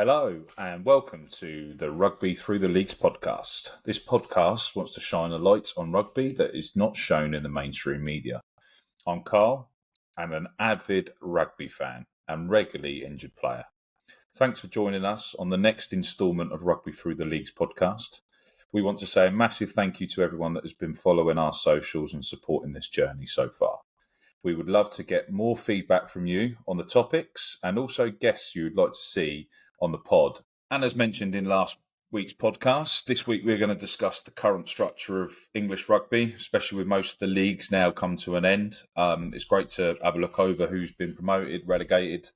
Hello and welcome to the Rugby Through the Leagues podcast. This podcast wants to shine a light on rugby that is not shown in the mainstream media. I'm Carl. I'm an avid rugby fan and regularly injured player. Thanks for joining us on the next instalment of Rugby Through the Leagues podcast. We want to say a massive thank you to everyone that has been following our socials and supporting this journey so far. We would love to get more feedback from you on the topics and also guests you would like to see on the pod. And as mentioned in last week's podcast, this week we're going to discuss the current structure of English rugby, especially with most of the leagues now come to an end. It's great to have a look over who's been promoted, relegated,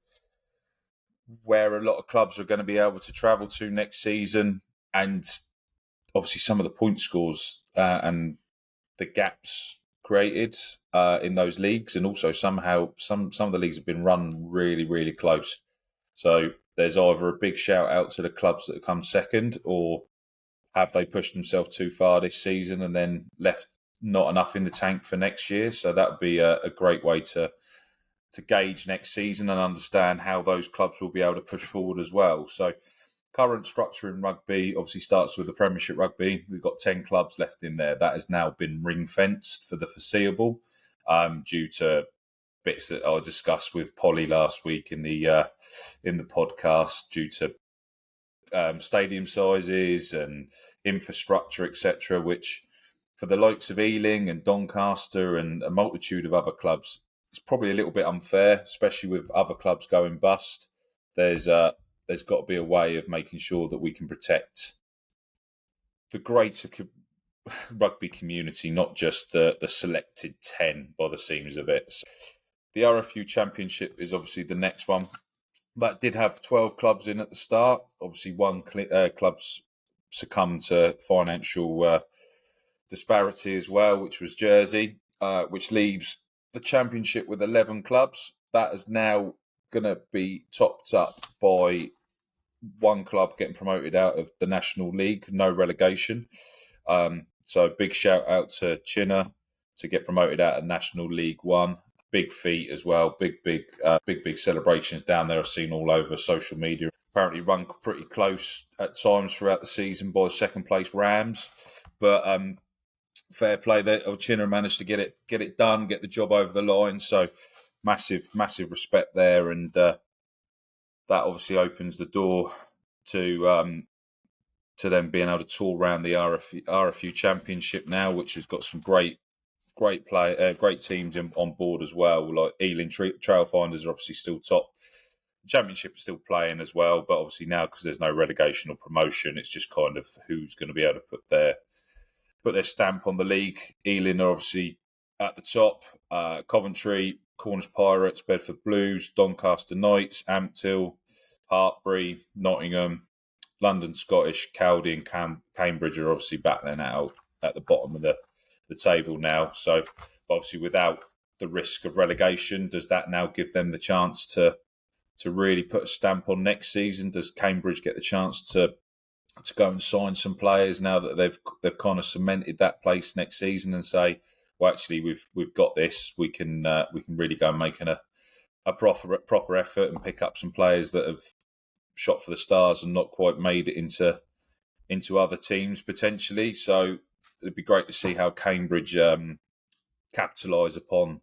where a lot of clubs are going to be able to travel to next season, and obviously some of the point scores and the gaps created in those leagues, and also somehow some of the leagues have been run really close. So there's either a big shout out to the clubs that have come second, or have they pushed themselves too far this season and then left not enough in the tank for next year. So that would be a great way to gauge next season and understand how those clubs will be able to push forward as well. So current structure in rugby obviously starts with the Premiership Rugby. We've got 10 clubs left in there. That has now been ring-fenced for the foreseeable due to bits that I discussed with Polly last week in the podcast, due to stadium sizes and infrastructure, etc., which for the likes of Ealing and Doncaster and a multitude of other clubs, it's probably a little bit unfair, especially with other clubs going bust. There's got to be a way of making sure that we can protect the greater rugby community, not just the selected 10 by the seams of it. So the RFU Championship is obviously the next one. That did have 12 clubs in at the start. Obviously, one club's succumbed to financial disparity as well, which was Jersey, which leaves the championship with 11 clubs. That is now going to be topped up by one club getting promoted out of the National League, no relegation. So big shout out to Chinner to get promoted out of National League One. Big feat as well. Big celebrations down there. I've seen all over social media. Apparently run pretty close at times throughout the season by second place Rams, but fair play there. Chinner managed to get it done, get the job over the line. So massive respect there, and that obviously opens the door to them being able to tour around the RFU Championship now, which has got some great teams on board as well. Like Ealing Trailfinders are obviously still top. The Championship is still playing as well, but obviously now, because there's no relegation or promotion, it's just kind of who's going to be able to put their stamp on the league. Ealing are obviously at the top. Coventry, Cornish Pirates, Bedford Blues, Doncaster Knights, Ampthill, Hartbury, Nottingham, London Scottish, Cowley and Cambridge are obviously battling out at the bottom of the table now. So obviously without the risk of relegation, does that now give them the chance to really put a stamp on next season? Does Cambridge get the chance to go and sign some players now that they've kind of cemented that place next season and say, well, actually we've got this. We can really go and make a proper effort and pick up some players that have shot for the stars and not quite made it into other teams potentially. So it'd be great to see how Cambridge capitalise upon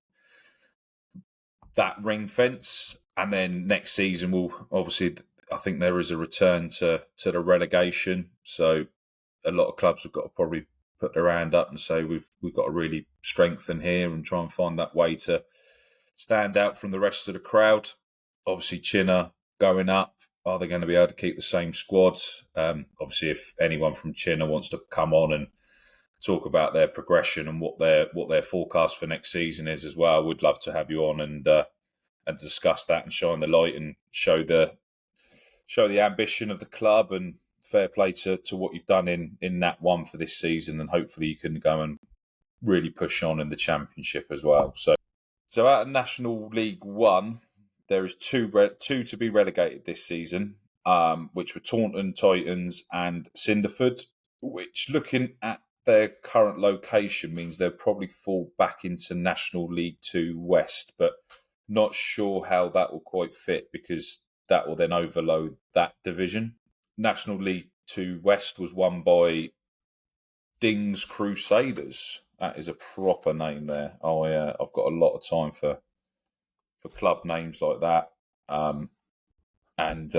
that ring fence. And then next season will obviously, I think there is a return to the relegation. So a lot of clubs have got to probably put their hand up and say we've got to really strengthen here and try and find that way to stand out from the rest of the crowd. Obviously, Chinner going up. Are they going to be able to keep the same squad? Obviously, if anyone from Chinner wants to come on and talk about their progression and what their forecast for next season is as well, we'd love to have you on and discuss that and shine the light and show the ambition of the club, and fair play to what you've done in Nat 1 for this season, and hopefully you can go and really push on in the Championship as well. So out of National League 1, there is two to be relegated this season, which were Taunton Titans and Cinderford, which, looking at their current location, means they'll probably fall back into National League 2 West, but not sure how that will quite fit, because that will then overload that division. National League 2 West was won by Dings Crusaders. That is a proper name there. I've got a lot of time for club names like that. And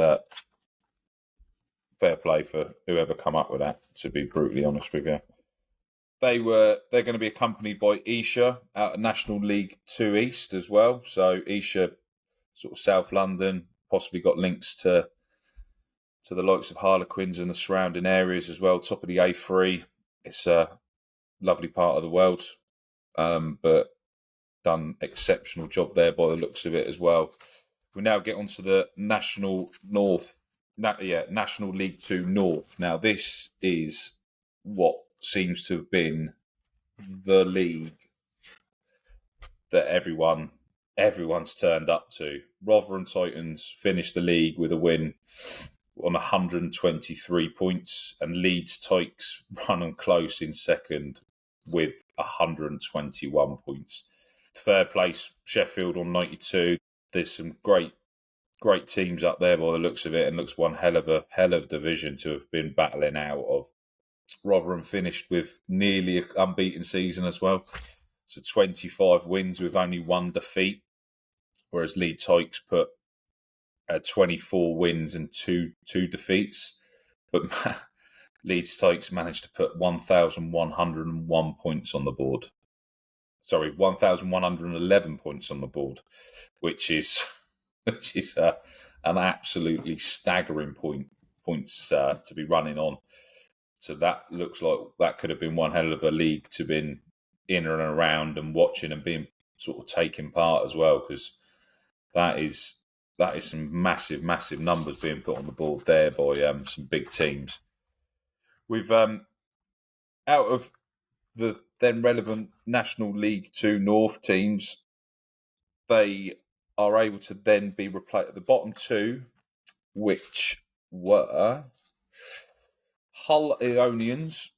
fair play for whoever come up with that, to be brutally honest with you. They're going to be accompanied by Esher out of National League 2 East as well. So Esher, sort of South London, possibly got links to the likes of Harlequins and the surrounding areas as well. Top of the A3. It's a lovely part of the world, but done exceptional job there by the looks of it as well. We now get onto the National League 2 North. Now this is what seems to have been the league that everyone's turned up to. Rotherham Titans finished the league with a win on 123 points, and Leeds Tykes run on close in second with 121 points. Third place, Sheffield on 92. There's some great teams up there by the looks of it, and looks one hell of division to have been battling out of. Rotherham finished with nearly an unbeaten season as well. So 25 wins with only one defeat, whereas Leeds Tykes put 24 wins and two defeats. But Leeds Tykes managed to put 1,101 points on the board. Sorry, 1,111 points on the board, which is an absolutely staggering points to be running on. So that looks like that could have been one hell of a league to been in and around and watching and being sort of taking part as well, because that is some massive numbers being put on the board there by some big teams. We've out of the then relevant National League 2 North teams, they are able to then be replaced at the bottom two, which were Hull Ionians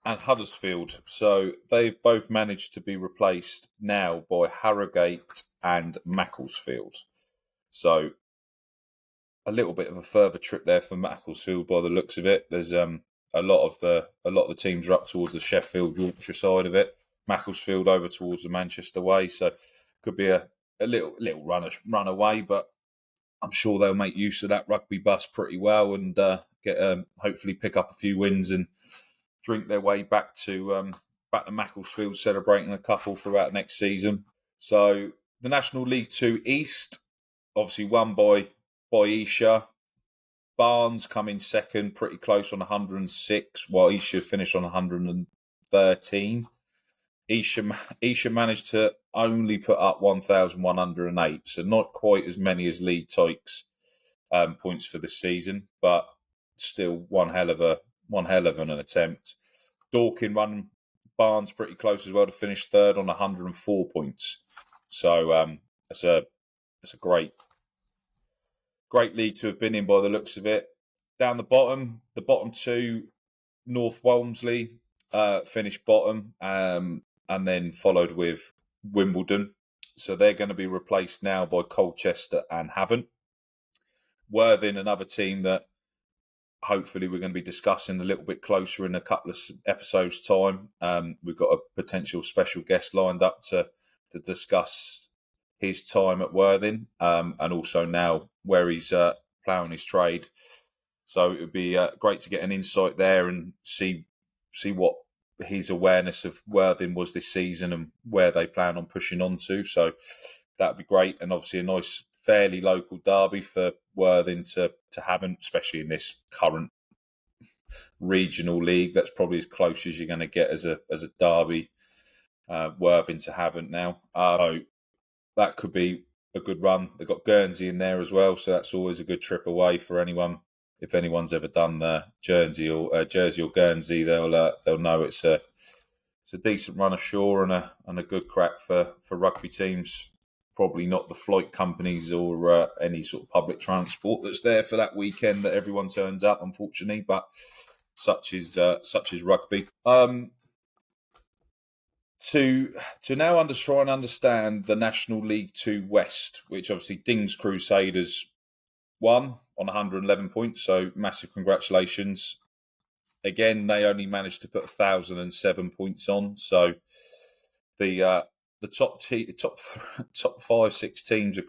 and Huddersfield. So they've both managed to be replaced now by Harrogate and Macclesfield. So a little bit of a further trip there for Macclesfield by the looks of it. There's a lot of the teams are up towards the Sheffield, Yorkshire side of it. Macclesfield over towards the Manchester way. So could be a little run away, but I'm sure they'll make use of that rugby bus pretty well and get hopefully pick up a few wins and drink their way back to Macclesfield, celebrating a couple throughout next season. So the National League 2 East, obviously won by Esher. Barnes come in second, pretty close on 106, while Esher finished on 113. Esher managed to only put up 1,108, so not quite as many as Leeds Tykes points for the season, but still one hell of an attempt. Dorking run Barnes pretty close as well to finish third on 104 points. So it's a great league to have been in by the looks of it. Down the bottom two, North Walmsley finished bottom, and then followed with Wimbledon. So they're going to be replaced now by Colchester and Havant. Worthing, another team that hopefully we're going to be discussing a little bit closer in a couple of episodes' time. We've got a potential special guest lined up to discuss his time at Worthing, and also now where he's ploughing his trade. So it would be great to get an insight there and see what his awareness of Worthing was this season and where they plan on pushing on to. So that'd be great, and obviously a nice, fairly local derby for Worthing to Havant, especially in this current regional league. That's probably as close as you're going to get as a derby, Worthing to Havant now. So that could be a good run. They've got Guernsey in there as well, so that's always a good trip away for anyone. If anyone's ever done Jersey or Guernsey, they'll know it's a decent run ashore and a good crack for rugby teams. Probably not the flight companies or any sort of public transport that's there for that weekend that everyone turns up, unfortunately. But such is rugby. To now try and understand the National League 2 West, which obviously Dings Crusaders won on 111 points, so massive congratulations. Again, they only managed to put 1,007 points on, so the top 5-6 teams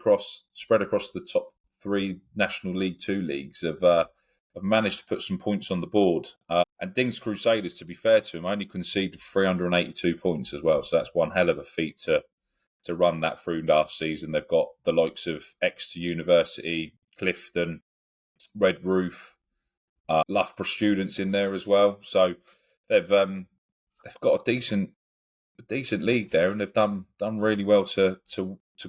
spread across the top 3 National League 2 leagues have managed to put some points on the board. And Dings Crusaders, to be fair to them, only conceded 382 points as well, so that's one hell of a feat to run that through last season. They've got the likes of Exeter University, Clifton, Red Roof, Loughborough Students in there as well. So they've got a decent league there, and they've done really well to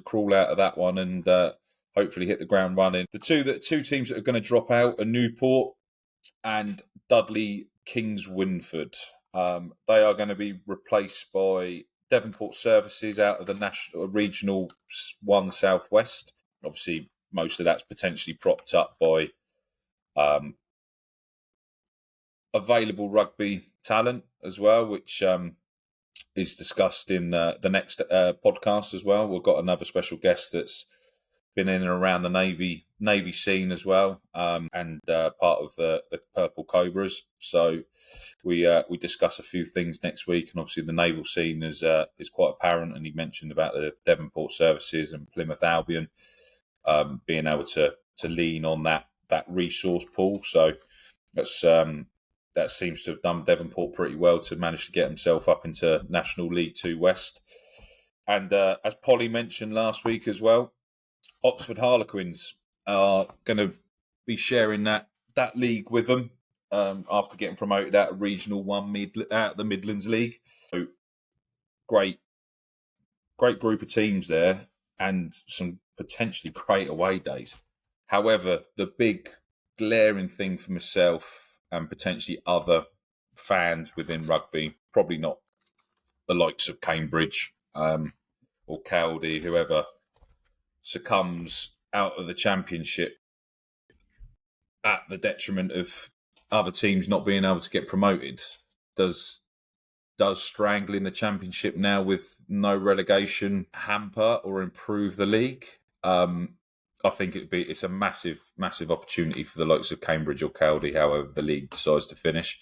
crawl out of that one and hopefully hit the ground running. The two teams that are going to drop out are Newport and Dudley Kings Winford. They are going to be replaced by Devonport Services out of the National Regional 1 Southwest. Obviously, most of that's potentially propped up by available rugby talent as well, which is discussed in the next podcast as well. We've got another special guest that's been in and around the Navy scene as well, and part of the Purple Cobras. So we discuss a few things next week, and obviously the naval scene is quite apparent. And he mentioned about the Devonport Services and Plymouth Albion being able to lean on that resource pool. So that seems to have done Devonport pretty well to manage to get himself up into National League 2 West. And as Polly mentioned last week as well, Oxford Harlequins are going to be sharing that league with them after getting promoted out of Regional 1 out of the Midlands League. So great group of teams there and some potentially great away days. However, the big glaring thing for myself and potentially other fans within rugby, probably not the likes of Cambridge or Caldy, whoever succumbs out of the Championship at the detriment of other teams not being able to get promoted. Does strangling the Championship now with no relegation hamper or improve the league? I think it's a massive opportunity for the likes of Cambridge or Caldy, however the league decides to finish,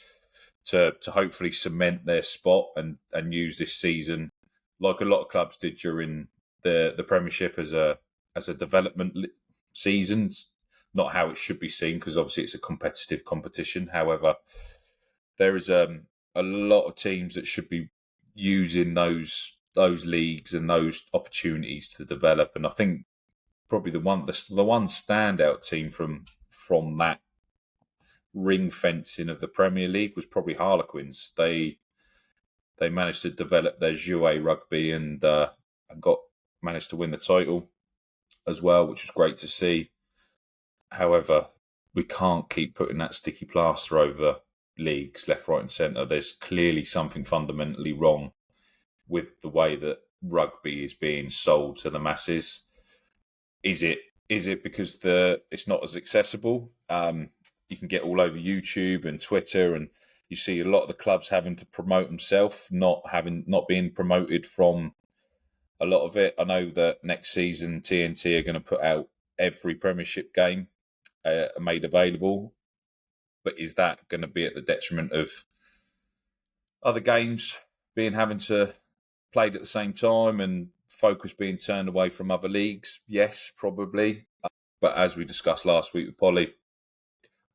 to hopefully cement their spot and use this season like a lot of clubs did during the Premiership as a development season. Not how it should be seen, because obviously it's a competitive competition. However, there is a lot of teams that should be using those leagues and those opportunities to develop. And I think probably the one standout team from that ring fencing of the Premier League was probably Harlequins. They managed to develop their jouet rugby and managed to win the title as well, which was great to see. However, we can't keep putting that sticky plaster over leagues left, right and centre. There's clearly something fundamentally wrong with the way that rugby is being sold to the masses. Is it because it's not as accessible? You can get all over YouTube and Twitter, and you see a lot of the clubs having to promote themselves, not being promoted from a lot of it. I know that next season TNT are going to put out every Premiership game made available, but is that going to be at the detriment of other games having to played at the same time and focus being turned away from other leagues? Yes, probably. But as we discussed last week with Polly,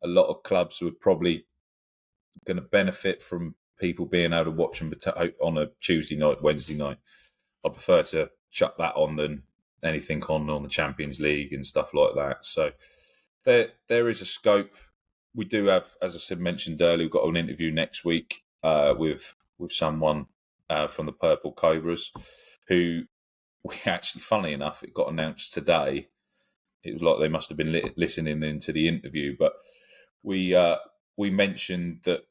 a lot of clubs were probably going to benefit from people being able to watch them on a Tuesday night, Wednesday night. I prefer to chuck that on than anything on the Champions League and stuff like that. So there is a scope. We do have, as I mentioned earlier, we've got an interview next week with someone from the Purple Cobras, who we actually, funnily enough, it got announced today. It was like they must have been listening into the interview, but we mentioned that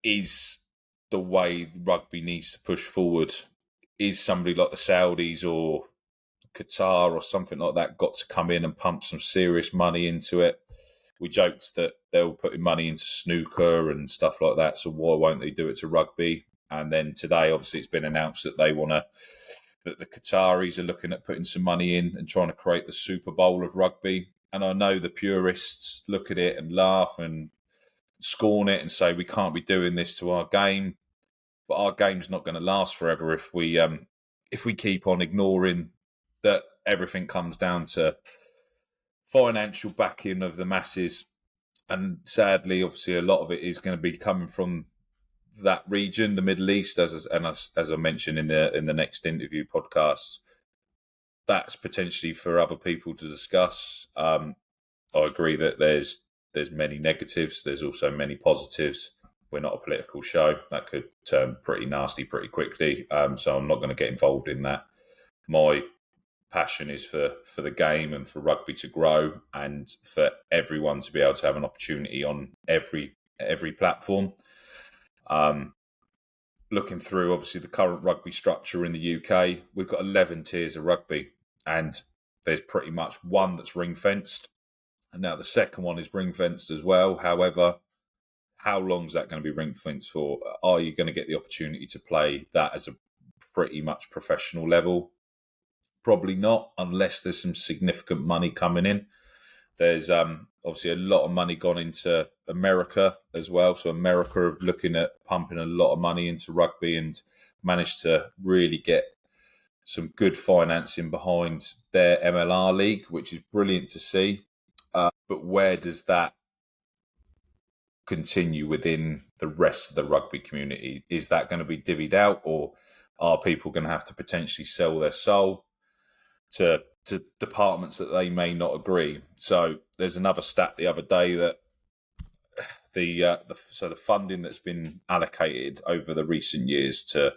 is the way rugby needs to push forward. Is somebody like the Saudis or Qatar or something like that got to come in and pump some serious money into it? We joked that they were putting money into snooker and stuff like that, so why won't they do it to rugby? And then today, obviously, it's been announced that that the Qataris are looking at putting some money in and trying to create the Super Bowl of rugby. And I know the purists look at it and laugh and scorn it and say we can't be doing this to our game. But our game's not going to last forever if we keep on ignoring that everything comes down to financial backing of the masses. And sadly, obviously, a lot of it is going to be coming from that region, the Middle East, as I mentioned in the next interview podcast. That's potentially for other people to discuss. I agree that there's many negatives. There's also many positives. We're not a political show. That could turn pretty nasty pretty quickly. So I'm not going to get involved in that. My passion is for the game and for rugby to grow and for everyone to be able to have an opportunity on every platform. Looking through, obviously, the current rugby structure in the UK, we've got 11 tiers of rugby, and there's pretty much one that's ring-fenced. And now the second one is ring-fenced as well. However, how long is that going to be ring-fenced for? Are you going to get the opportunity to play that as a pretty much professional level? Probably not, unless there's some significant money coming in. There's obviously a lot of money gone into America as well. So America are looking at pumping a lot of money into rugby and managed to really get some good financing behind their MLR league, which is brilliant to see. But where does that continue within the rest of the rugby community? Is that going to be divvied out, or are people going to have to potentially sell their soul to departments that they may not agree? So there's another stat the other day that the funding that's been allocated over the recent years to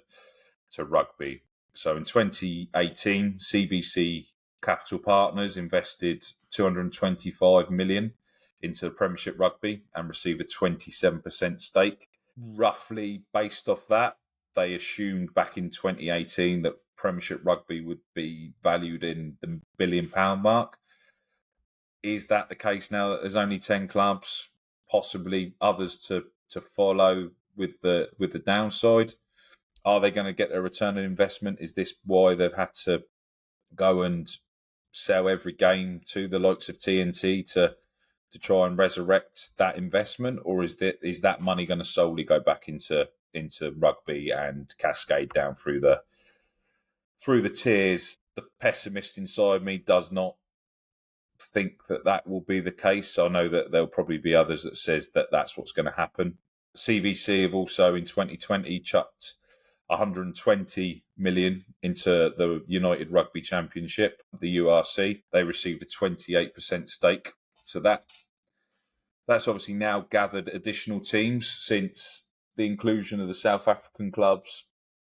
rugby. So in 2018, CVC Capital Partners invested 225 million into Premiership Rugby and received a 27% stake. Roughly based off that, they assumed back in 2018 that Premiership Rugby would be valued in the £1 billion mark. Is that the case now that there's only 10 clubs, possibly others to follow with the downside? Are they going to get a return on investment? Is this why they've had to go and sell every game to the likes of TNT to try and resurrect that investment, or is that money going to solely go back into rugby and cascade down through the tiers? The pessimist inside me does not think that will be the case. I know that there'll probably be others that says that that's what's going to happen. CVC have also in 2020 chucked 120 million into the United Rugby Championship, the URC. They received a 28% stake. So that's obviously now gathered additional teams since the inclusion of the South African clubs.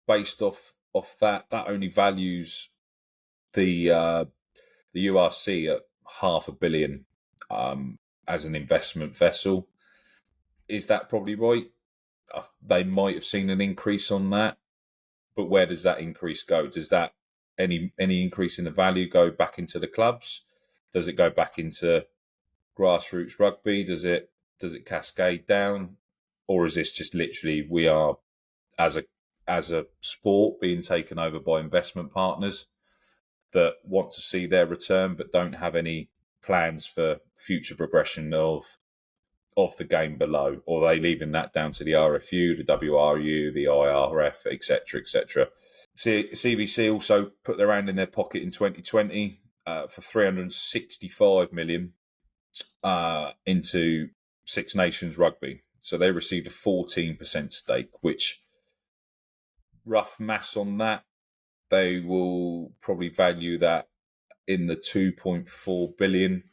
Based off that only values the URC at $500 million as an investment vessel. Is that probably right? They might have seen an increase on that, but where does that increase go? Does that any increase in the value go back into the clubs? Does it go back into grassroots rugby? Does it cascade down, or is this just literally we are as a sport being taken over by investment partners that want to see their return but don't have any plans for future progression of the game below? Or are they leaving that down to the RFU, the WRU, the IRF, etc., etc.? CVC also put their hand in their pocket in 2020 for 365 million into Six Nations Rugby. So they received a 14% stake, which, rough maths on that, they will probably value that in the 2.4 billion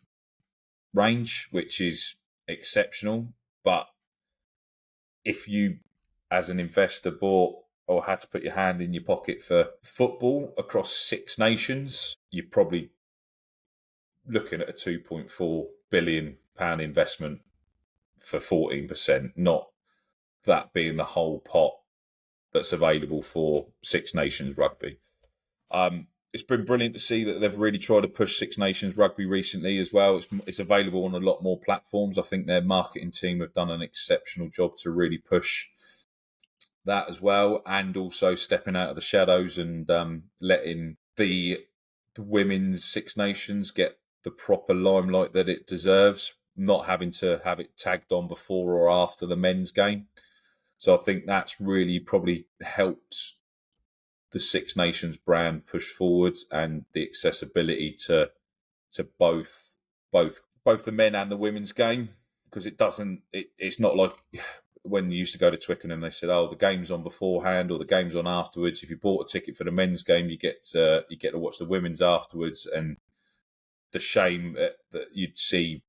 range, which is exceptional. But if you, as an investor, bought or had to put your hand in your pocket for football across Six Nations, you're probably looking at a £2.4 billion investment for 14%, not that being the whole pot that's available for Six Nations Rugby. It's been brilliant to see that they've really tried to push Six Nations Rugby recently as well. It's available on a lot more platforms. I think their marketing team have done an exceptional job to really push that as well, and also stepping out of the shadows and letting the women's Six Nations get the proper limelight that it deserves, not having to have it tagged on before or after the men's game. So I think that's really probably helped the Six Nations brand push forwards, and the accessibility to both the men and the women's game, because it's not like when you used to go to Twickenham, they said, "Oh, the game's on beforehand or the game's on afterwards." If you bought a ticket for the men's game, you get to watch the women's afterwards, and the shame that you'd see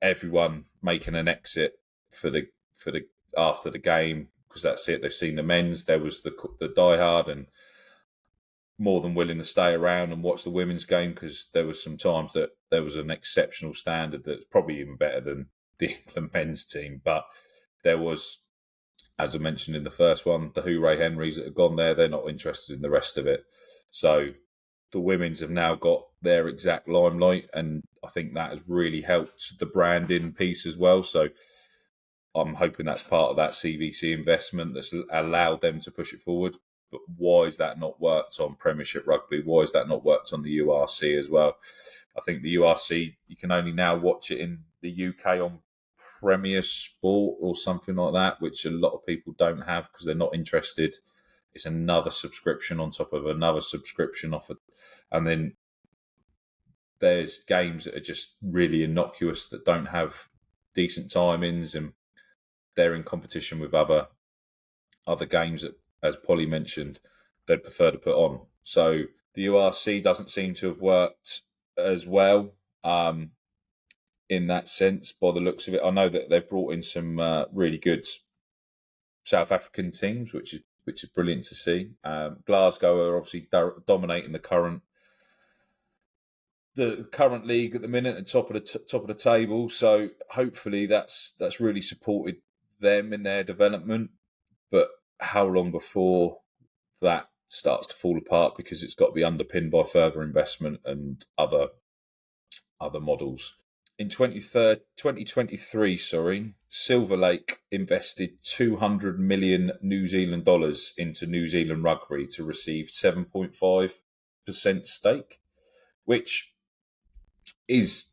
everyone making an exit for the after the game, because that's it. They've seen the men's. There was the diehard and more than willing to stay around and watch the women's game, because there was some times that there was an exceptional standard that's probably even better than the England men's team. But there was, as I mentioned in the first one, the Hooray Henrys that have gone there, they're not interested in the rest of it. So the women's have now got their exact limelight, and I think that has really helped the branding piece as well. So I'm hoping that's part of that CVC investment that's allowed them to push it forward. But why is that not worked on Premiership Rugby? Why is that not worked on the URC as well? I think the URC, you can only now watch it in the UK on Premier Sport or something like that, which a lot of people don't have because they're not interested. It's another subscription on top of another subscription offer. And then there's games that are just really innocuous that don't have decent timings, and they're in competition with other games that, as Polly mentioned, they'd prefer to put on. So the URC doesn't seem to have worked as well in that sense, by the looks of it. I know that they've brought in some really good South African teams, which is brilliant to see. Glasgow are obviously dominating the current league at the minute, at top of the table. So hopefully that's really supported them in their development. But how long before that starts to fall apart, because it's got to be underpinned by further investment and other models. In 2023, Silver Lake invested 200 million New Zealand dollars into New Zealand Rugby to receive 7.5% stake, which is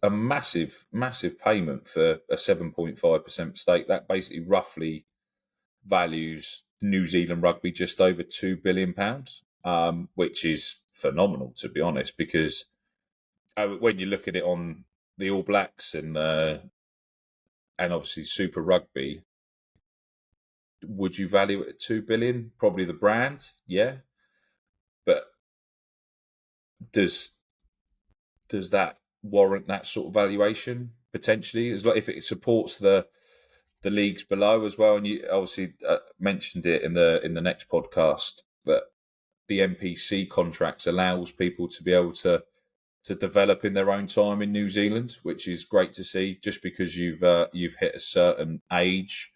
a massive, massive payment for a 7.5% stake. That basically roughly values New Zealand Rugby just over £2 billion, which is phenomenal, to be honest, because when you look at it on the All Blacks and obviously Super Rugby, would you value it at 2 billion? Probably the brand, yeah. But does that warrant that sort of valuation potentially? As like if it supports the leagues below as well, and you obviously mentioned it in the next podcast that the NPC contracts allows people to be able to develop in their own time in New Zealand, which is great to see. Just because you've hit a certain age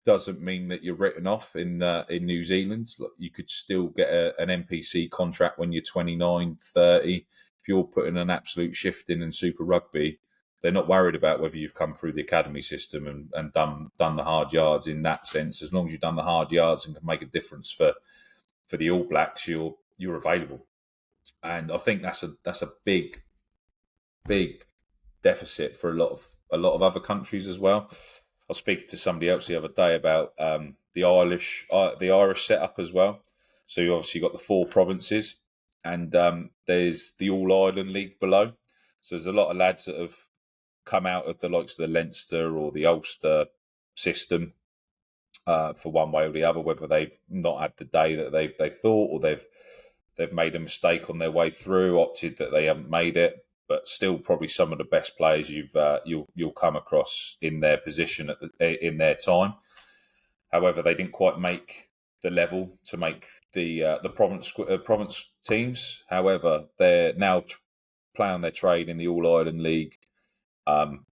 doesn't mean that you're written off in New Zealand. You could still get an NPC contract when you're 29, 30. If you're putting an absolute shift in Super Rugby, they're not worried about whether you've come through the academy system and done the hard yards in that sense. As long as you've done the hard yards and can make a difference for the All Blacks, you're available. And I think that's a big deficit for a lot of other countries as well. I was speaking to somebody else the other day about the Irish setup as well. So you obviously got the 4 provinces, and there's the All Ireland League below. So there's a lot of lads that have come out of the likes of the Leinster or the Ulster system for one way or the other, whether they've not had the day that they thought, or they've made a mistake on their way through, opted that they haven't made it. But still, probably some of the best players you'll come across in their position in their time. However, they didn't quite make the level to make the province teams. However, they're now playing their trade in the All Ireland League,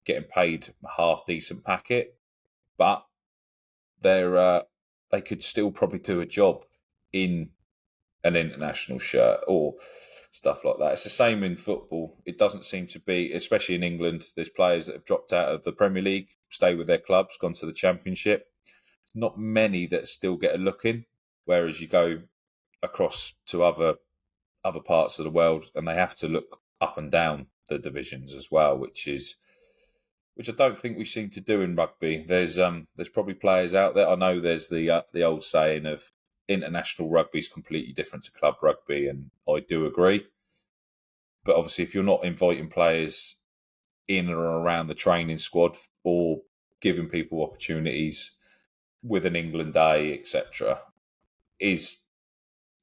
getting paid a half decent packet, but they could still probably do a job in an international shirt or stuff like that. It's the same in football. It doesn't seem to be, especially in England, there's players that have dropped out of the Premier League, stay with their clubs, gone to the Championship. Not many that still get a look in, whereas you go across to other parts of the world and they have to look up and down the divisions as well, which I don't think we seem to do in rugby. There's probably players out there. I know there's the old saying of international rugby is completely different to club rugby, and I do agree. But obviously, if you're not inviting players in or around the training squad or giving people opportunities with an England day, etc.,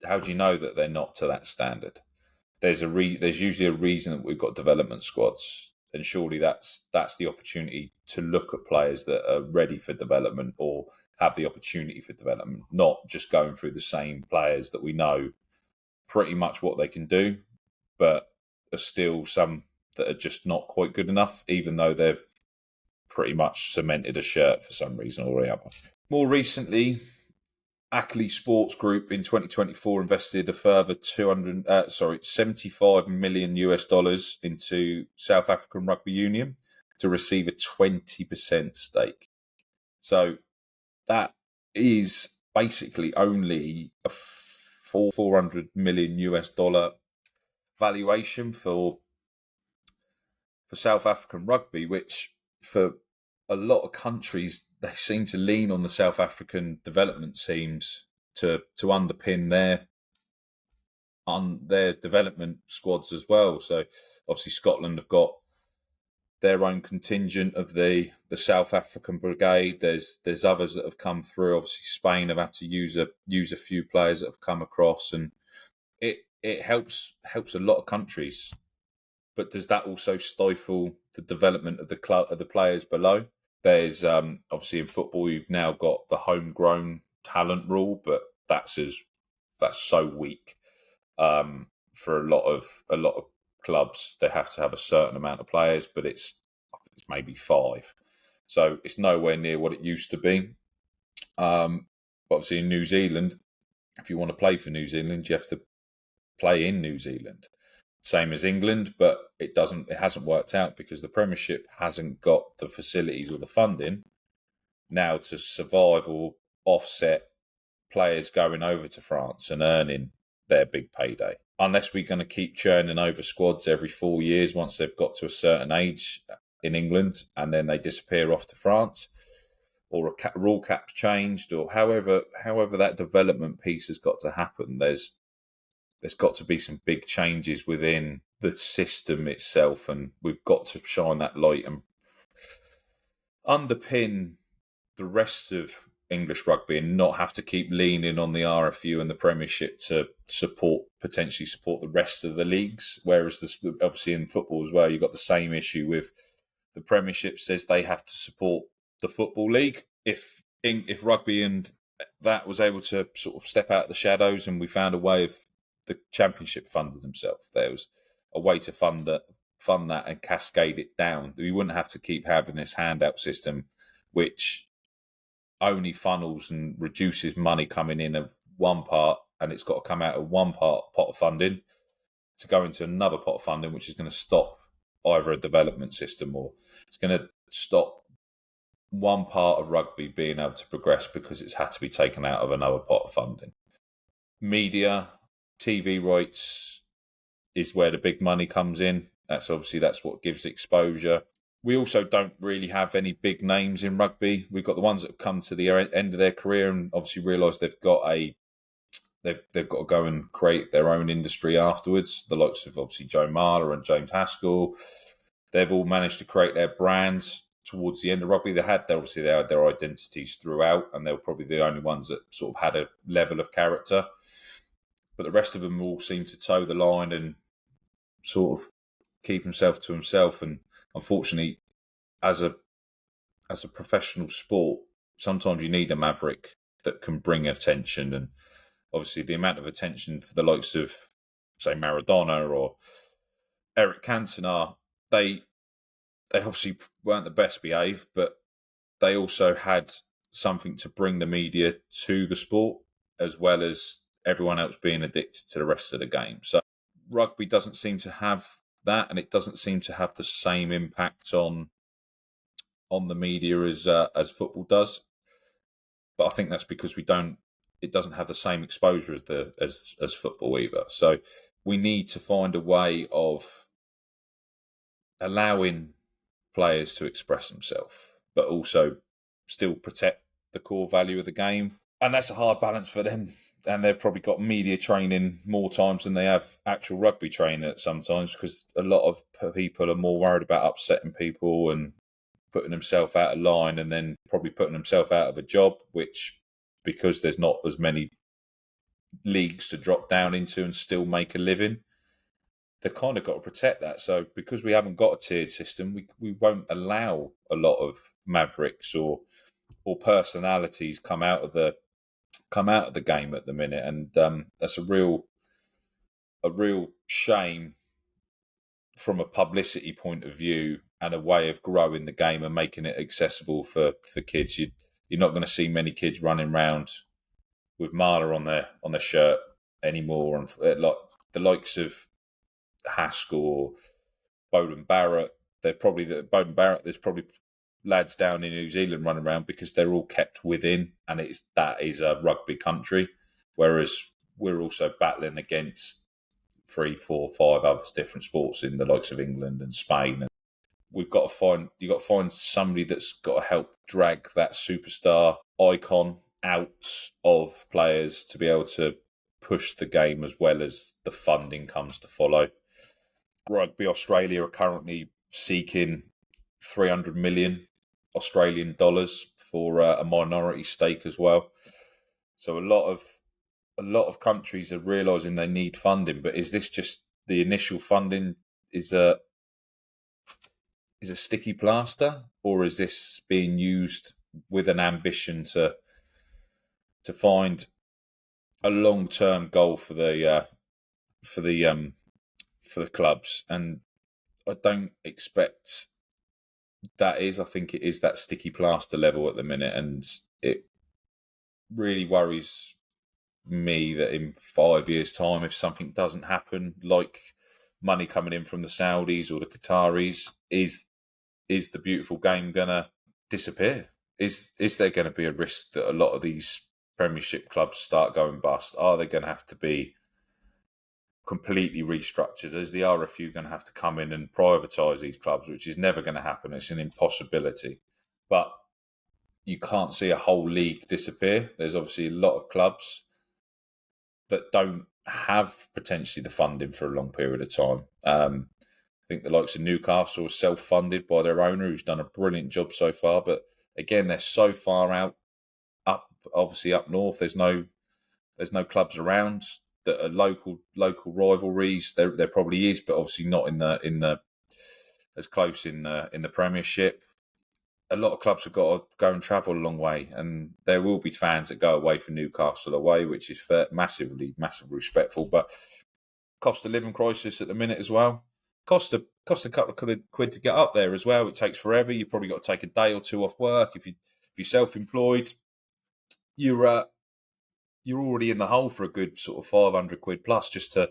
how do you know that they're not to that standard? There's usually a reason that we've got development squads, and surely that's the opportunity to look at players that are ready for development or have the opportunity for development, not just going through the same players that we know pretty much what they can do, but are still some that are just not quite good enough, even though they've pretty much cemented a shirt for some reason or the other. More recently, Ackley Sports Group in 2024 invested a further 75 million US dollars into South African Rugby Union to receive a 20% stake. So that is basically only a 400 million US dollar valuation for South African rugby, which for a lot of countries, they seem to lean on the South African development teams to underpin their development squads as well. So obviously Scotland have got their own contingent of the South African brigade. There's others that have come through. Obviously Spain have had to use a few players that have come across, and it helps a lot of countries. But does that also stifle the development of the players below? There's obviously in football you've now got the homegrown talent rule, but that's so weak. For a lot of clubs, they have to have a certain amount of players, but I think it's maybe 5, so it's nowhere near what it used to be. But obviously in New Zealand, if you want to play for New Zealand, you have to play in New Zealand. Same as England, but it hasn't worked out because the Premiership hasn't got the facilities or the funding now to survive or offset players going over to France and earning their big payday. Unless we're going to keep churning over squads every 4 years once they've got to a certain age in England and then they disappear off to France, or a rule cap's changed, or however that development piece has got to happen, there's got to be some big changes within the system itself, and we've got to shine that light and underpin the rest of English rugby and not have to keep leaning on the RFU and the Premiership to potentially support the rest of the leagues. Whereas obviously in football as well, you've got the same issue with the Premiership says they have to support the Football League. If rugby and that was able to sort of step out of the shadows and we found a way of the Championship funded themselves, there was a way to fund that and cascade it down. We wouldn't have to keep having this handout system, which only funnels and reduces money coming in of one part, and it's got to come out of one pot of funding to go into another pot of funding, which is going to stop either a development system or it's going to stop one part of rugby being able to progress because it's had to be taken out of another pot of funding. Media, TV rights is where the big money comes in. That's what gives exposure. We also don't really have any big names in rugby. We've got the ones that have come to the end of their career and obviously realise they've got to go and create their own industry afterwards. The likes of obviously Joe Marler and James Haskell, they've all managed to create their brands towards the end of rugby. They had their identities throughout, and they were probably the only ones that sort of had a level of character. But the rest of them all seem to toe the line and sort of keep himself to himself. And unfortunately, as a professional sport, sometimes you need a maverick that can bring attention. And obviously the amount of attention for the likes of, say, Maradona or Eric Cantona, they obviously weren't the best behaved, but they also had something to bring the media to the sport, as well as everyone else being addicted to the rest of the game. So rugby doesn't seem to have that, and it doesn't seem to have the same impact on the media as football does. But I think that's because it doesn't have the same exposure as football either. So we need to find a way of allowing players to express themselves, but also still protect the core value of the game. And that's a hard balance for them. And they've probably got media training more times than they have actual rugby training at sometimes, because a lot of people are more worried about upsetting people and putting themselves out of line, and then probably putting themselves out of a job, which, because there's not as many leagues to drop down into and still make a living, they've kind of got to protect that. So because we haven't got a tiered system, we won't allow a lot of mavericks or personalities come out of the game at the minute, and that's a real shame from a publicity point of view and a way of growing the game and making it accessible for kids. You're not going to see many kids running around with Marler on their shirt anymore, and like the likes of Haskell or Bowden Barrett. Bowden Barrett. There's probably lads down in New Zealand running around because they're all kept within, and that is a rugby country. Whereas we're also battling against 3, 4, 5 other different sports in the likes of England and Spain. And you've got to find somebody that's got to help drag that superstar icon out of players to be able to push the game, as well as the funding comes to follow. Rugby Australia are currently seeking 300 million Australian dollars for a minority stake as well. So a lot of countries are realising they need funding, but is this just the initial funding is a sticky plaster, or is this being used with an ambition to find a long-term goal for the clubs? And I don't expect that is. I think it is that sticky plaster level at the minute, and it really worries me that in 5 years' time, if something doesn't happen, like money coming in from the Saudis or the Qataris, is the beautiful game gonna disappear? Is there going to be a risk that a lot of these Premiership clubs start going bust? Are they going to have to be completely restructured? Is the RFU going to have to come in and privatise these clubs, which is never going to happen? It's an impossibility. But you can't see a whole league disappear. There's obviously a lot of clubs that don't have potentially the funding for a long period of time. I think the likes of Newcastle are self-funded by their owner, who's done a brilliant job so far. But again, they're so far up north. There's no clubs around that are local rivalries. There probably is, but obviously not in the as close in the Premiership. A lot of clubs have got to go and travel a long way, and there will be fans that go away for Newcastle away, which is massively respectful. But cost of living crisis at the minute as well. Cost a couple of quid to get up there as well. It takes forever. You've probably got to take a day or two off work. If you're self-employed, you're already in the hole for a good sort of 500 quid plus just to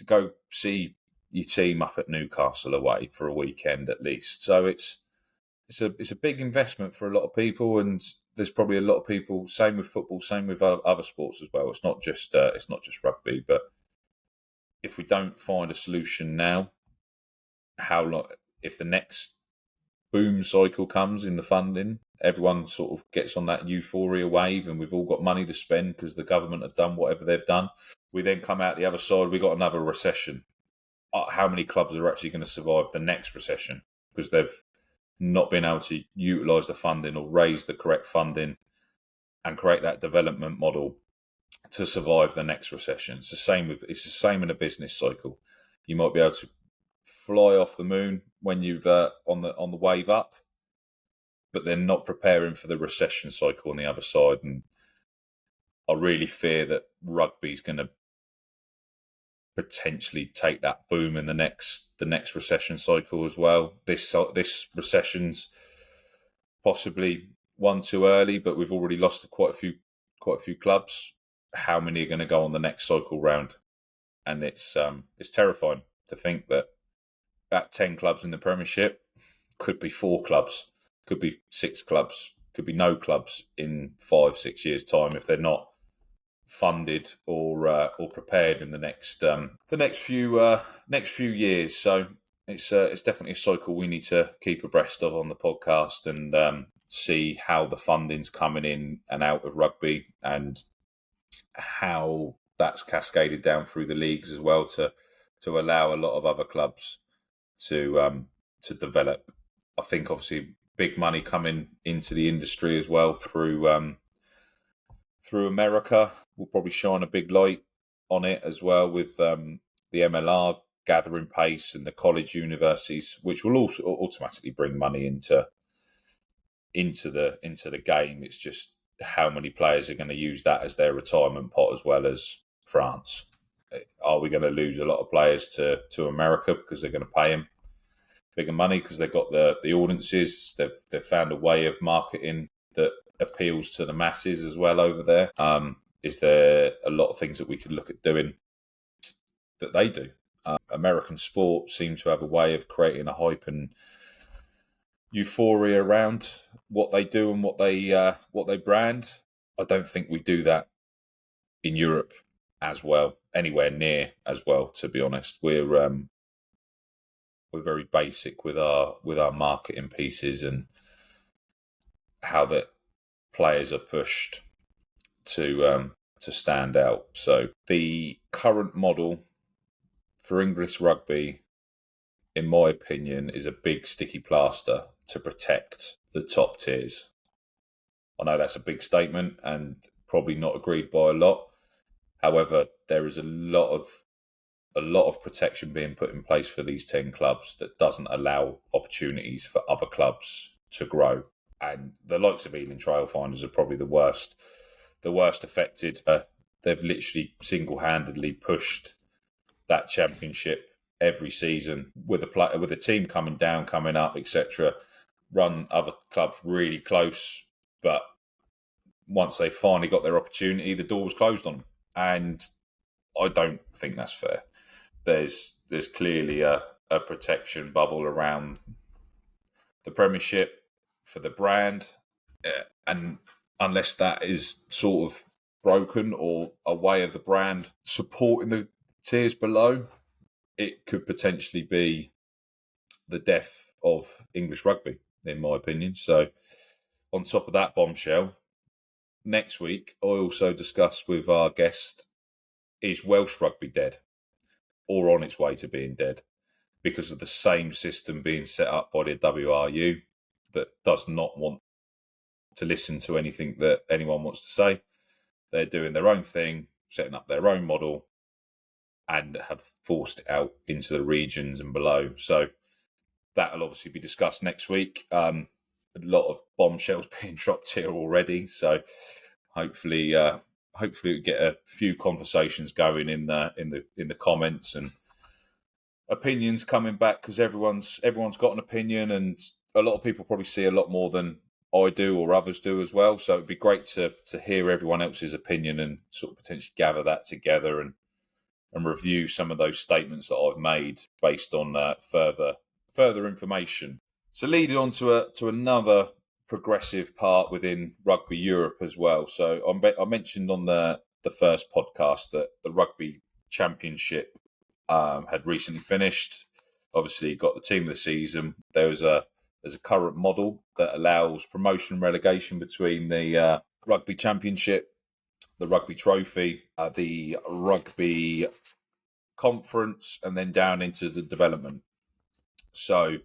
go see your team up at Newcastle away for a weekend at least. So it's a big investment for a lot of people, and there's probably a lot of people. Same with football, same with other sports as well. It's not just rugby. But if we don't find a solution now, how long? If the next boom cycle comes in the funding, everyone sort of gets on that euphoria wave, and we've all got money to spend because the government have done whatever they've done. We then come out the other side, we got another recession. How many clubs are actually going to survive the next recession because they've not been able to utilise the funding or raise the correct funding and create that development model to survive the next recession? It's the same in a business cycle. You might be able to fly off the moon when you've on the wave up, but they're not preparing for the recession cycle on the other side. And I really fear that rugby's going to potentially take that boom in the next recession cycle as well. This recession's possibly one too early, but we've already lost quite a few clubs. How many are going to go on the next cycle round? And it's terrifying to think that 10 clubs in the Premiership could be 4 clubs, could be 6 clubs, could be no clubs in 5-6 years' time if they're not funded or prepared in the next few years. So it's definitely a cycle we need to keep abreast of on the podcast and see how the funding's coming in and out of rugby and how that's cascaded down through the leagues as well to allow a lot of other clubs to develop. I think obviously big money coming into the industry as well through America will probably shine a big light on it as well with the MLR gathering pace and the college universities, which will also automatically bring money into the game. It's just how many players are going to use that as their retirement pot as well as France. Are we going to lose a lot of players to America because they're going to pay them bigger money because they've got the audiences? They've found a way of marketing that appeals to the masses as well over there. Is there a lot of things that we could look at doing that they do? American sport seems to have a way of creating a hype and euphoria around what they do and what they brand. I don't think we do that in Europe as well, anywhere near as well. To be honest, we're very basic with our marketing pieces and how the players are pushed to stand out. So the current model for English rugby, in my opinion, is a big sticky plaster to protect the top tiers. I know that's a big statement and probably not agreed by a lot. However, there is a lot of protection being put in place for these 10 clubs that doesn't allow opportunities for other clubs to grow. And the likes of Ealing Trailfinders are probably the worst affected. They've literally single-handedly pushed that championship every season with a team coming down, coming up, etc. Run other clubs really close, but once they finally got their opportunity, the door was closed on them, and I don't think that's fair. There's clearly a protection bubble around the Premiership for the brand, and unless that is sort of broken or a way of the brand supporting the tiers below, it could potentially be the death of English rugby, in my opinion. So, on top of that bombshell, next week I also discussed with our guest, is Welsh rugby dead or on its way to being dead because of the same system being set up by the WRU that does not want to listen to anything that anyone wants to say. They're doing their own thing, setting up their own model, and have forced it out into the regions and below. So that'll obviously be discussed next week. A lot of bombshells being dropped here already. So hopefully we get a few conversations going in the comments and opinions coming back, because everyone's got an opinion, and a lot of people probably see a lot more than I do or others do as well. So it'd be great to hear everyone else's opinion and sort of potentially gather that together and review some of those statements that I've made based on further information. So leading on to another progressive part within Rugby Europe as well. So I mentioned on the first podcast that the Rugby Championship had recently finished. Obviously, got the team of the season. There's a current model that allows promotion and relegation between the Rugby Championship, the Rugby Trophy, the Rugby Conference, and then down into the development. So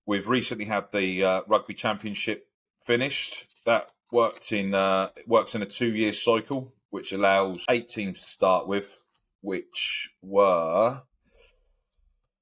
we've recently had the Rugby Championship finished. That works in a 2-year cycle, which allows 8 teams to start with, which were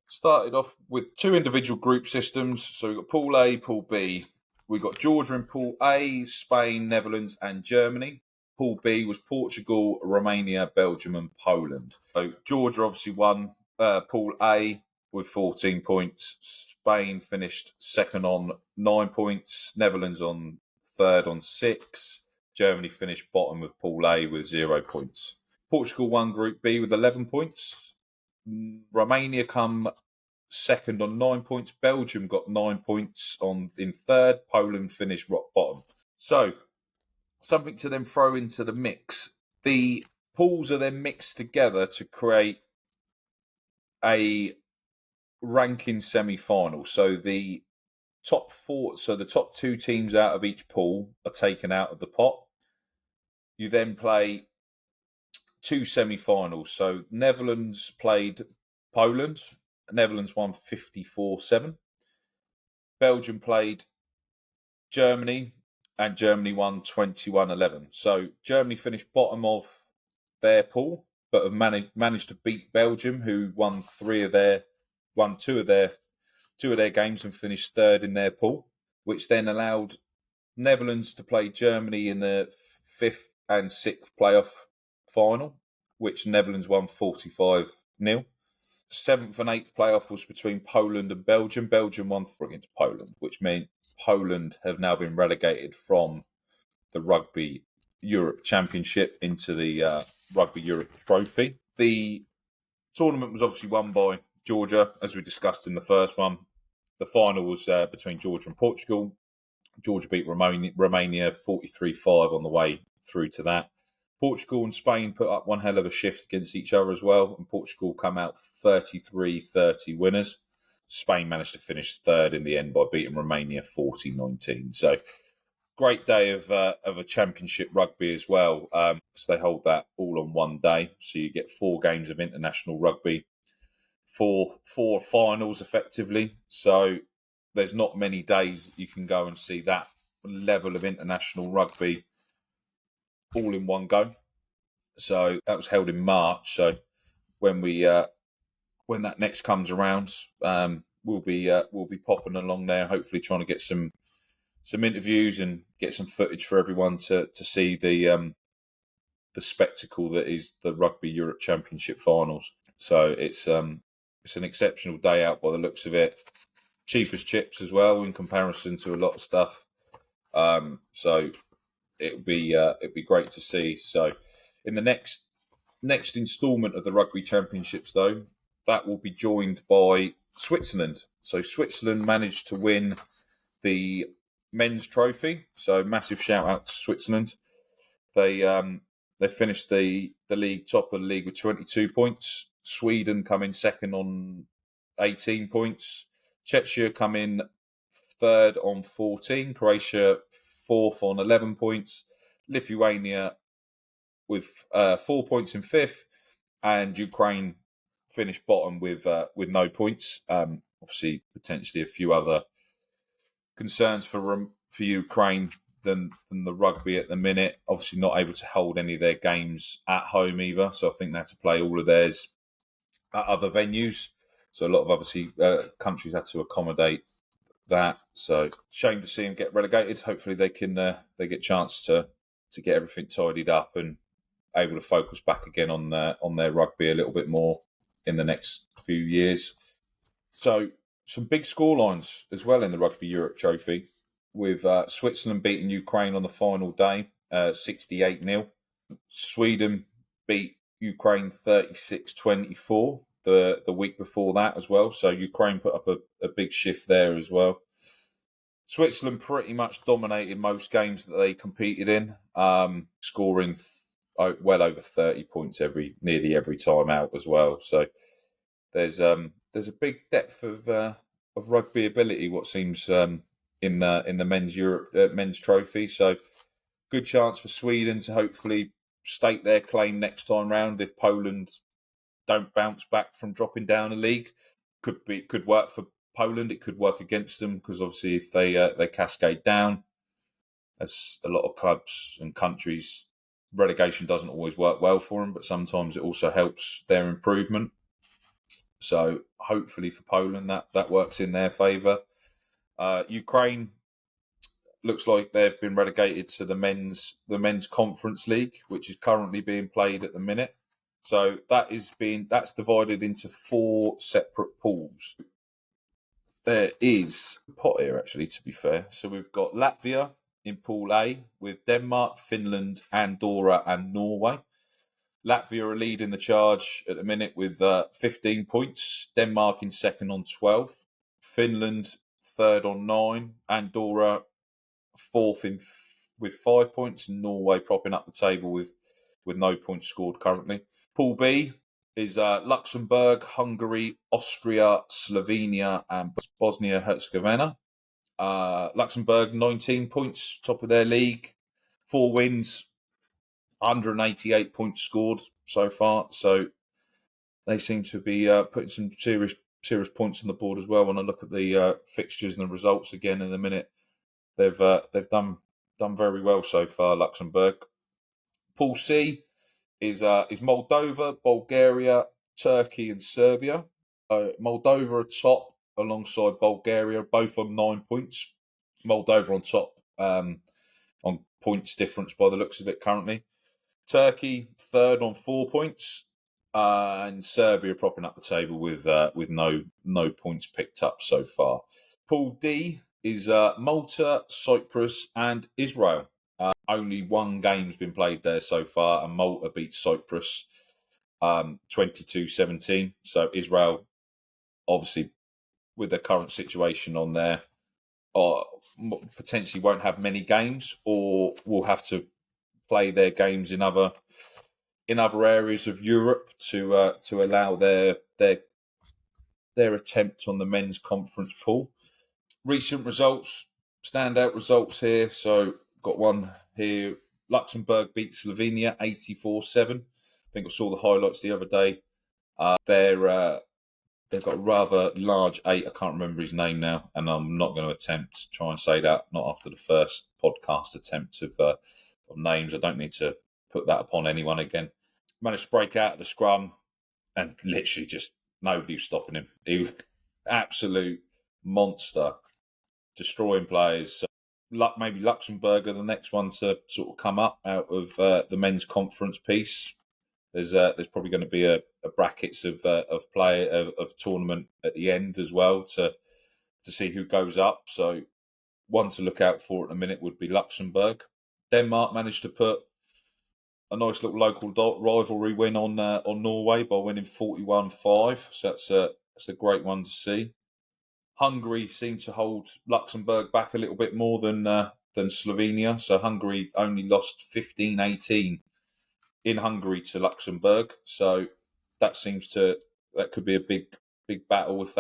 started off with 2 individual group systems. So we've got Pool A, Pool B. We've got Georgia in Pool A, Spain, Netherlands, and Germany. Pool B was Portugal, Romania, Belgium, and Poland. So Georgia obviously won Pool A with 14 points. Spain finished second on 9 points. Netherlands on third on 6. Germany finished bottom with Pool A with 0 points. Portugal won Group B with 11 points. Romania come second on 9 points. Belgium got 9 points in third. Poland finished rock bottom. So, something to then throw into the mix. The pools are then mixed together to create a ranking semi-final. So the top four, so the top two teams out of each pool are taken out of the pot. You then play two semi-finals. So Netherlands played Poland. Netherlands won 54-7. Belgium played Germany, and Germany won 21-11. So Germany finished bottom of their pool, but have managed to beat Belgium, who won two of their games and finished third in their pool, which then allowed Netherlands to play Germany in the fifth and sixth playoff final, which Netherlands won 45-0. Seventh and eighth playoff was between Poland and Belgium. Belgium won 3 against Poland, which meant Poland have now been relegated from the Rugby Europe Championship into the Rugby Europe Trophy. The tournament was obviously won by Georgia, as we discussed in the first one. The final was between Georgia and Portugal. Georgia beat Romania 43-5 on the way through to that. Portugal and Spain put up one hell of a shift against each other as well, and Portugal come out 33-30 winners. Spain managed to finish third in the end by beating Romania 40-19. So great day of a championship rugby as well, because they hold that all on one day. So you get 4 games of international rugby, four finals effectively. So there's not many days you can go and see that level of international rugby all in one go. So that was held in March. So when that next comes around, we'll be popping along there, hopefully trying to get some interviews and get some footage for everyone to see the spectacle that is the Rugby Europe Championship finals. So it's an exceptional day out by the looks of it. Cheap as chips as well in comparison to a lot of stuff. So it'd be great to see. So in the next instalment of the Rugby Championships, though, that will be joined by Switzerland. So Switzerland managed to win the men's trophy. So massive shout out to Switzerland. They finished the league top of the league with 22 points. Sweden come in second on 18 points. Czechia come in third on 14. Croatia fourth on 11 points. Lithuania with 4 points in fifth, and Ukraine finished bottom with no points. Obviously, potentially a few other concerns for Ukraine than the rugby at the minute. Obviously, not able to hold any of their games at home either. So I think they had to play all of theirs at other venues. So a lot of obviously countries had to accommodate that. So shame to see them get relegated. Hopefully they get a chance to get everything tidied up and able to focus back again on their rugby a little bit more in the next few years. So some big scorelines as well in the Rugby Europe Trophy, with Switzerland beating Ukraine on the final day, 68-0. Sweden beat Ukraine 36-24 the week before that as well. So Ukraine put up a big shift there as well. Switzerland pretty much dominated most games that they competed in, scoring well over 30 points nearly every time out as well. So there's a big depth of rugby ability, what seems in the men's trophy. So good chance for Sweden to hopefully stake their claim next time round if Poland don't bounce back from dropping down a league. Could work for Poland. It could work against them because obviously if they cascade down, as a lot of clubs and countries, relegation doesn't always work well for them, but sometimes it also helps their improvement. So hopefully for Poland that works in their favour. Ukraine looks like they've been relegated to the men's Conference League, which is currently being played at the minute. So that's divided into 4 separate pools. There is a pot here, actually, to be fair. So we've got Latvia in Pool A with Denmark, Finland, Andorra, and Norway. Latvia are leading the charge at the minute with 15 points. Denmark in second on 12. Finland third on 9. Andorra fourth with 5 points. And Norway propping up the table with no points scored currently. Pool B, is Luxembourg, Hungary, Austria, Slovenia, and Bosnia-Herzegovina. Luxembourg, 19 points, top of their league, 4 wins, 188 points scored so far. So they seem to be putting some serious points on the board as well. When I look at the fixtures and the results again in a minute, they've done very well so far. Luxembourg. Pool C is Moldova, Bulgaria, Turkey, and Serbia. Moldova are top alongside Bulgaria, both on 9 points. Moldova on top on points difference by the looks of it currently. Turkey third on 4 points, and Serbia propping up the table with no points picked up so far. Pool D is Malta, Cyprus, and Israel. Only one game's been played there so far, and Malta beat Cyprus 22-17. So Israel, obviously, with the current situation on there, potentially won't have many games, or will have to play their games in other areas of Europe to allow their attempt on the men's conference pool. Recent results, standout results here. So got one here. Luxembourg beat Slovenia 84-7. I think I saw the highlights the other day. They've got a rather large 8. I can't remember his name now, and I'm not going to attempt to try and say that. Not after the first podcast attempt of names. I don't need to put that upon anyone again. Managed to break out of the scrum, and literally just nobody was stopping him. He was absolute monster, destroying players. Maybe Luxembourg are the next one to sort of come up out of the men's conference piece. There's probably going to be a brackets of tournament at the end as well to see who goes up. So one to look out for at the minute would be Luxembourg. Denmark managed to put a nice little local rivalry win on Norway by winning 41-5. So that's a great one to see. Hungary seemed to hold Luxembourg back a little bit more than Slovenia. So Hungary only lost 15-18 in Hungary to Luxembourg. So that could be a big battle if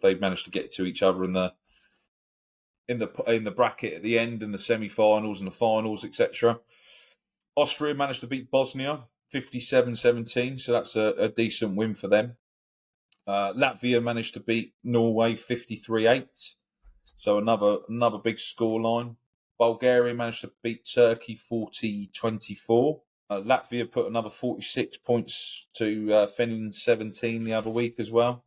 they manage to get to each other in the bracket at the end, in the semi-finals and the finals, etc. Austria managed to beat Bosnia 57-17, so that's a decent win for them. Latvia managed to beat Norway 53-8, so another big scoreline. Bulgaria managed to beat Turkey 40-24. Latvia put another 46 points to Finland 17 the other week as well.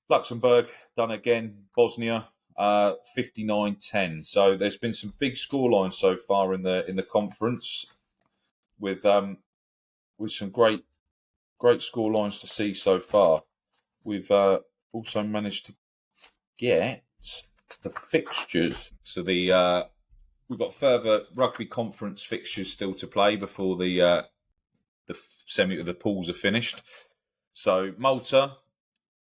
Luxembourg done again. Bosnia 59-10. So there's been some big scorelines so far in the conference, with some great scorelines to see so far. We've also managed to get the fixtures. So we've got further rugby conference fixtures still to play before the pools are finished. So Malta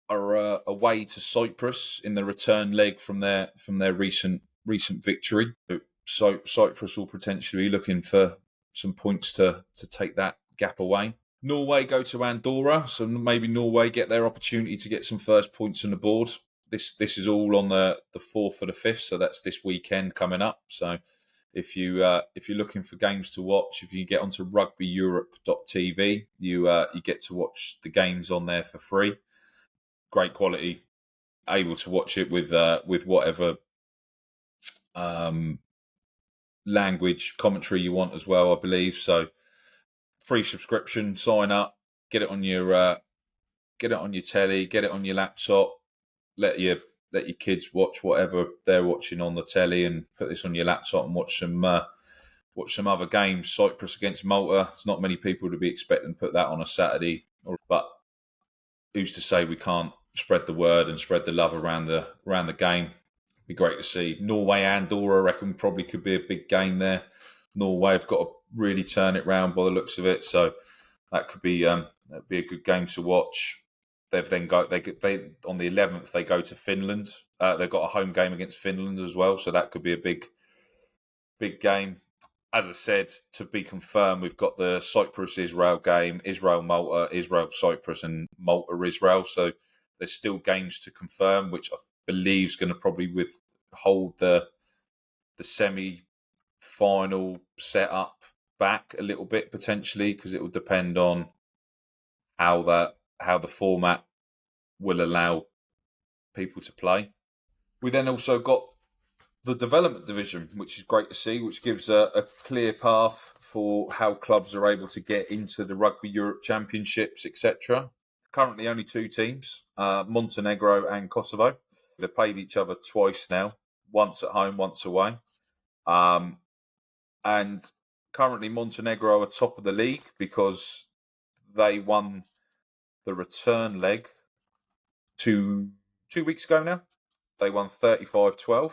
are away to Cyprus in the return leg from their recent victory. So Cyprus will potentially be looking for some points to take that gap away. Norway go to Andorra, so maybe Norway get their opportunity to get some first points on the board. This is all on the 4th or the 5th, so that's this weekend coming up. So if you're looking for games to watch, if you get onto rugbyeurope.tv, you get to watch the games on there for free. Great quality, able to watch it with whatever language commentary you want as well, I believe. So free subscription, sign up, get it on your telly, get it on your laptop, let your kids watch whatever they're watching on the telly, and put this on your laptop and watch some other games. Cyprus against Malta. It's not many people to be expecting to put that on a Saturday, but who's to say we can't spread the word and spread the love around the game? It'd be great to see. Norway Andorra, I reckon, probably could be a big game there. Norway have got to really turn it round by the looks of it, so that could be that'd be a good game to watch. They've then on the 11th they go to Finland. They've got a home game against Finland as well, so that could be a big game. as I said, to be confirmed, we've got the Cyprus-Israel game, Israel-Malta, Israel-Cyprus, and Malta-Israel. So there's still games to confirm, which I believe is going to probably withhold the semi-final setup back a little bit potentially, because it will depend on how the format will allow people to play. We then also got the development division, which is great to see, which gives a clear path for how clubs are able to get into the Rugby Europe Championships, etc. Currently only 2 teams, Montenegro and Kosovo. They've played each other twice now, once at home, once away. And currently Montenegro are top of the league because they won the return leg 2 weeks ago now. They won 35-12,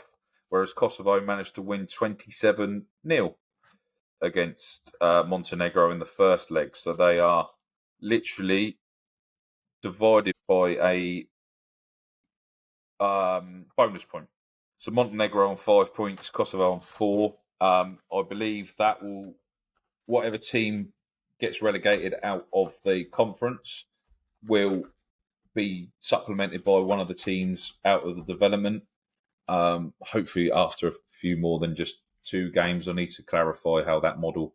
whereas Kosovo managed to win 27-0 against Montenegro in the first leg. So they are literally divided by a bonus point. So Montenegro on 5 points, Kosovo on 4. I believe that will, whatever team gets relegated out of the conference will be supplemented by one of the teams out of the development. Hopefully after a few more than just 2 games. I need to clarify how that model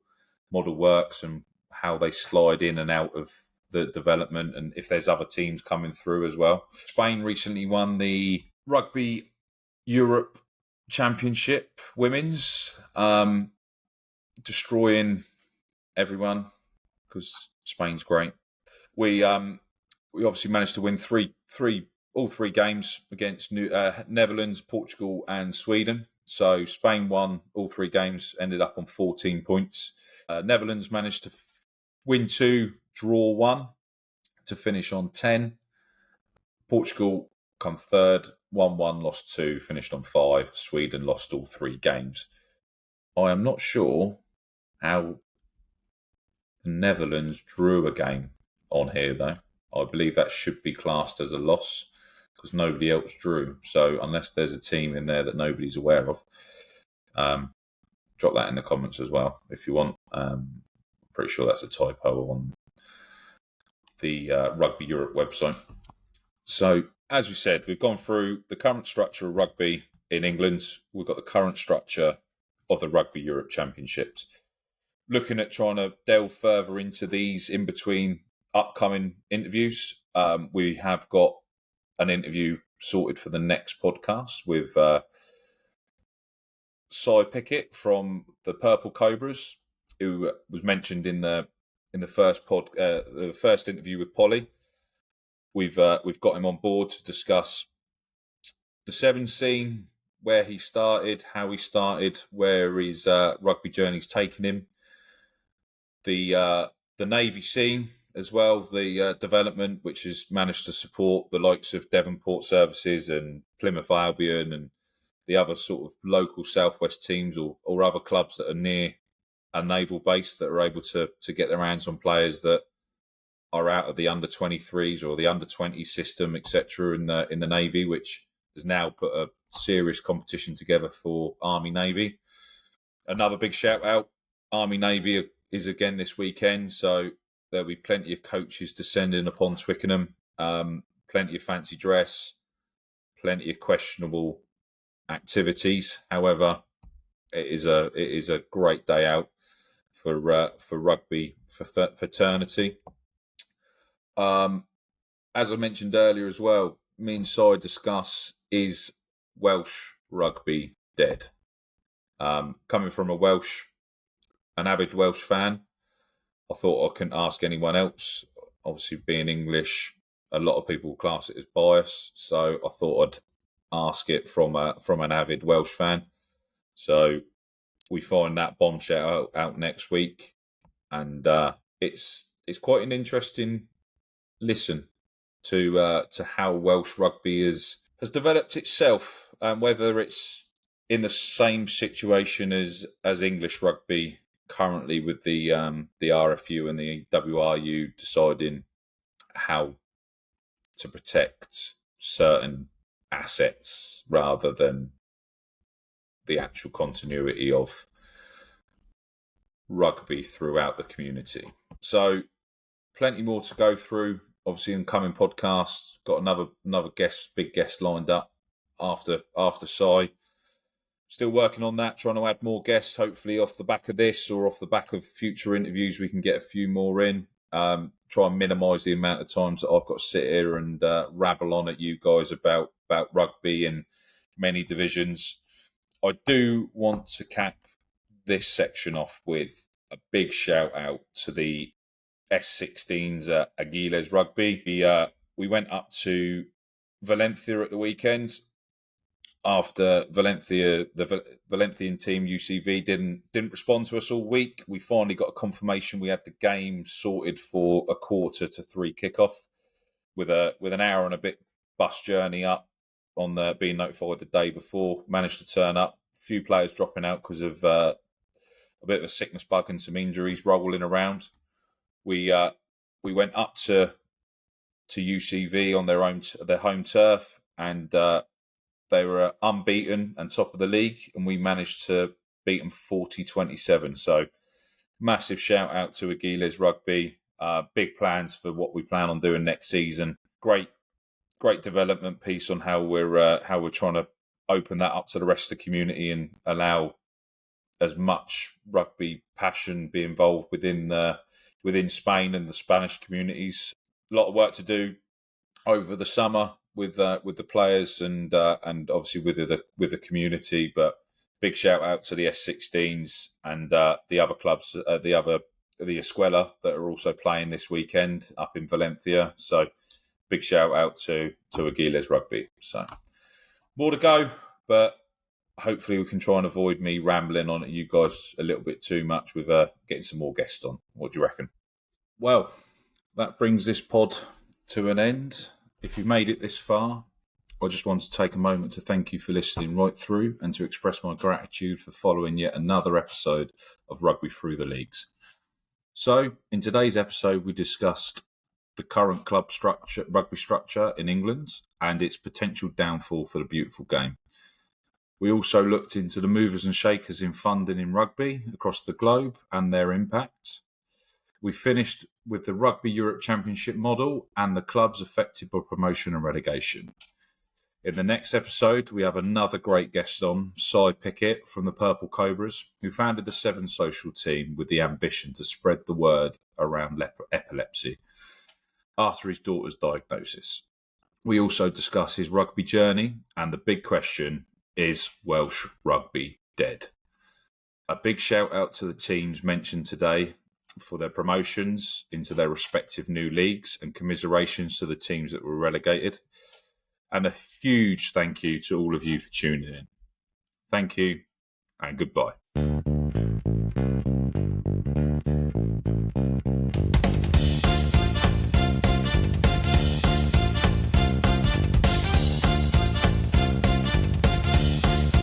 works and how they slide in and out of the development, and if there's other teams coming through as well. Spain recently won the Rugby Europe Championship women's, destroying everyone because Spain's great. We obviously managed to win all three games against Netherlands, Portugal, and Sweden. So Spain won all 3 games, ended up on 14 points. Netherlands managed to win 2, draw 1 to finish on 10. Portugal come third, 1-1, lost 2, finished on 5. Sweden lost all 3 games. I am not sure how the Netherlands drew a game on here, though. I believe that should be classed as a loss because nobody else drew. So unless there's a team in there that nobody's aware of, drop that in the comments as well if you want. Pretty sure that's a typo on the Rugby Europe website. So as we said, we've gone through the current structure of rugby in England. We've got the current structure of the Rugby Europe Championships. Looking at trying to delve further into these in between upcoming interviews. We have got an interview sorted for the next podcast with Cy Pickett from the Purple Cobras, who was mentioned in the first interview with Polly. We've got him on board to discuss the Sevens scene, where he started, how he started, where his rugby journey's taken him, the Navy scene as well, the development which has managed to support the likes of Devonport Services and Plymouth Albion and the other sort of local southwest teams or other clubs that are near a naval base that are able to get their hands on players that are out of the under 23s or the under 20 system, etc. in the Navy, which has now put a serious competition together for Army Navy. Another big shout out, Army Navy is again this weekend, so there'll be plenty of coaches descending upon Twickenham, plenty of fancy dress, plenty of questionable activities. However, it is a great day out for rugby fraternity. As I mentioned earlier as well, me and Cy discuss, is Welsh rugby dead? Coming from an avid Welsh fan, I thought I couldn't ask anyone else. Obviously, being English, a lot of people class it as bias, so I thought I'd ask it from an avid Welsh fan. So we find that bombshell out next week, and it's quite an interesting listen to how Welsh rugby has developed itself, and whether it's in the same situation as English rugby currently, with the RFU and the WRU deciding how to protect certain assets rather than the actual continuity of rugby throughout the community. So plenty more to go through. Obviously, in coming podcasts, got another big guest lined up after Si. Still working on that, trying to add more guests. Hopefully, off the back of this or off the back of future interviews, we can get a few more in. Try and minimise the amount of times that I've got to sit here and rabble on at you guys about rugby and many divisions. I do want to cap this section off with a big shout out to the S16s at Aguiles Rugby. We went up to Valencia at the weekend after the Valencian team UCV didn't respond to us all week. We finally got a confirmation we had the game sorted for a 2:45 kickoff with an hour and a bit bus journey up on being notified the day before. Managed to turn up. A few players dropping out because of a bit of a sickness bug and some injuries rolling around. We went up to UCV on their home turf, and they were unbeaten and top of the league, and we managed to beat them 40-27. So massive shout out to Aguiles Rugby. Big plans for what we plan on doing next season. Great development piece on how we're trying to open that up to the rest of the community and allow as much rugby passion be involved within Spain and the Spanish communities. A lot of work to do over the summer with the players and obviously with the community. But big shout out to the S16s and the other clubs, the Escuela that are also playing this weekend up in Valencia. So big shout out to Aguiles Rugby. So more to go, but hopefully we can try and avoid me rambling on at you guys a little bit too much with getting some more guests on. What do you reckon? Well, that brings this pod to an end. If you've made it this far, I just want to take a moment to thank you for listening right through and to express my gratitude for following yet another episode of Rugby Through the Leagues. So, in today's episode, we discussed the current club structure, rugby structure in England and its potential downfall for the beautiful game. We also looked into the movers and shakers in funding in rugby across the globe and their impact. We finished with the Rugby Europe Championship model and the clubs affected by promotion and relegation. In the next episode, we have another great guest on, Si Pickett from the Purple Cobras, who founded the Seven Social team with the ambition to spread the word around epilepsy after his daughter's diagnosis. We also discuss his rugby journey and the big question, is Welsh rugby dead? A big shout out to the teams mentioned today for their promotions into their respective new leagues and commiserations to the teams that were relegated. And a huge thank you to all of you for tuning in. Thank you and goodbye.